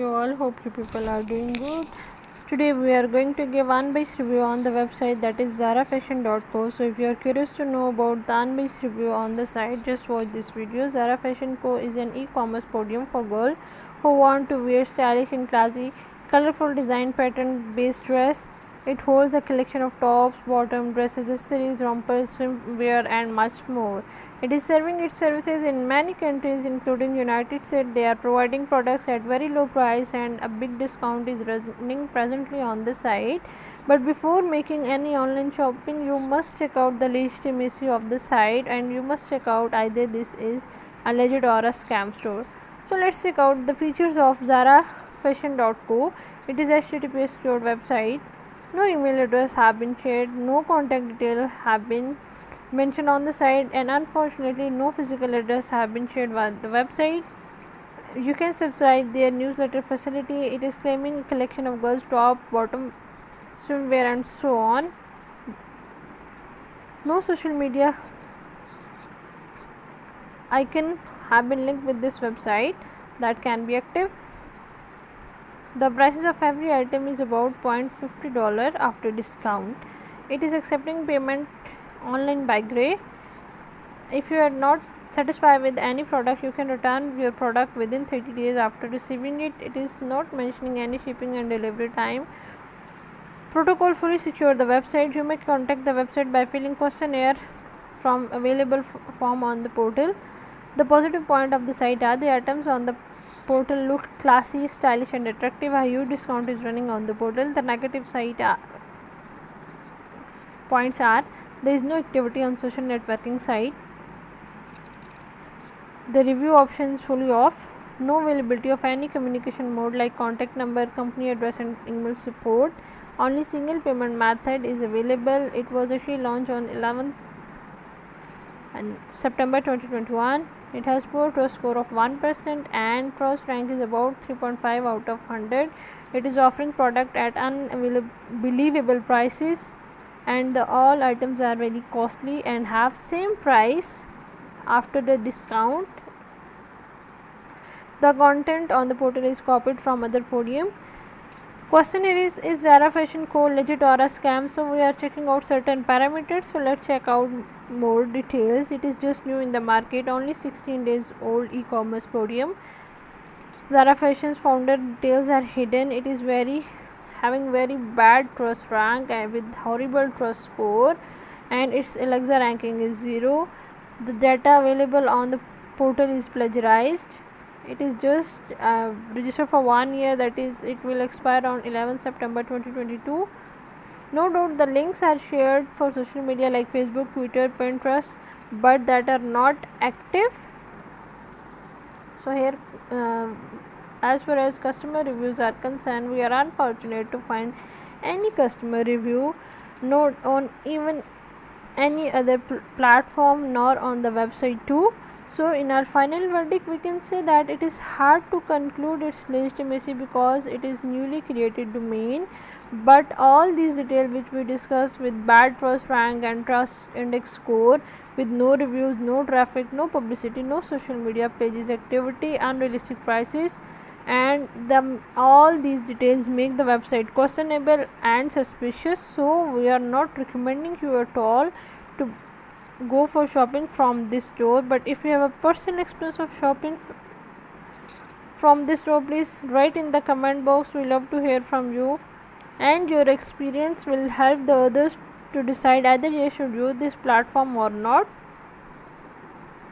you all? Hope you people are doing good. Today we are going to give unbiased review on the website, that is zarafashion.co. So if you are curious to know about the unbiased review on the site, just watch this video. Zara Fashion Co is an e-commerce podium for girls who want to wear stylish and classy, colorful design pattern based dress. It holds a collection of tops, bottom, dresses, accessories, rompers, swimwear and much more. It is serving its services in many countries including United States. They are providing products at very low price and a big discount is running presently on the site. But before making any online shopping, you must check out the legitimacy of the site and you must check out either this is a legit or a scam store. So let's check out the features of zarafashion.co. It is HTTPS secured website. No email address have been shared, no contact detail have been mentioned on the site, and unfortunately no physical address have been shared via the website. You can subscribe their newsletter facility. It is claiming a collection of girls top, bottom, swimwear and so on. No social media icon have been linked with this website that can be active. The prices of every item is about $0.50 after discount. It is accepting payment online by Grey. If you are not satisfied with any product, you can return your product within 30 days after receiving it. It is not mentioning any shipping and delivery time. Protocol fully secure the website. You may contact the website by filling questionnaire from available form on the portal. The positive point of the site are the items on the portal look classy, stylish and attractive. A huge discount is running on the portal. The negative side points are there is no activity on social networking site. The review option is fully off. No availability of any communication mode like contact number, company address and email support. Only single payment method is available. It was actually launched on 11th and September 2021. It has poor trust score of 1% and trust rank is about 3.5 out of 100. It is offering product at unbelievable prices, and all items are very costly and have same price after the discount. The content on the portal is copied from other podium. Questionnaire is Zara Fashion Co legit or a scam? So we are checking out certain parameters. So let's check out more details. It is just new in the market, only 16 days old e-commerce podium. Zara Fashion's founder details are hidden. It is having very bad trust rank and with horrible trust score, and its Alexa ranking is 0. The data available on the portal is plagiarized. It is just registered for 1 year, that is it will expire on 11 September 2022. No doubt the links are shared for social media like Facebook, Twitter, Pinterest, but that are not active. So here as far as customer reviews are concerned, we are unfortunate to find any customer review not on even any other platform nor on the website too. So in our final verdict, we can say that it is hard to conclude its legitimacy because it is newly created domain, but all these details which we discussed with bad trust rank and trust index score, with no reviews, no traffic, no publicity, no social media pages activity, unrealistic prices, and all these details make the website questionable and suspicious. So we are not recommending you at all to go for shopping from this store. But if you have a personal experience of shopping from this store, please write in the comment box. We love to hear from you, and your experience will help the others to decide either they should use this platform or not.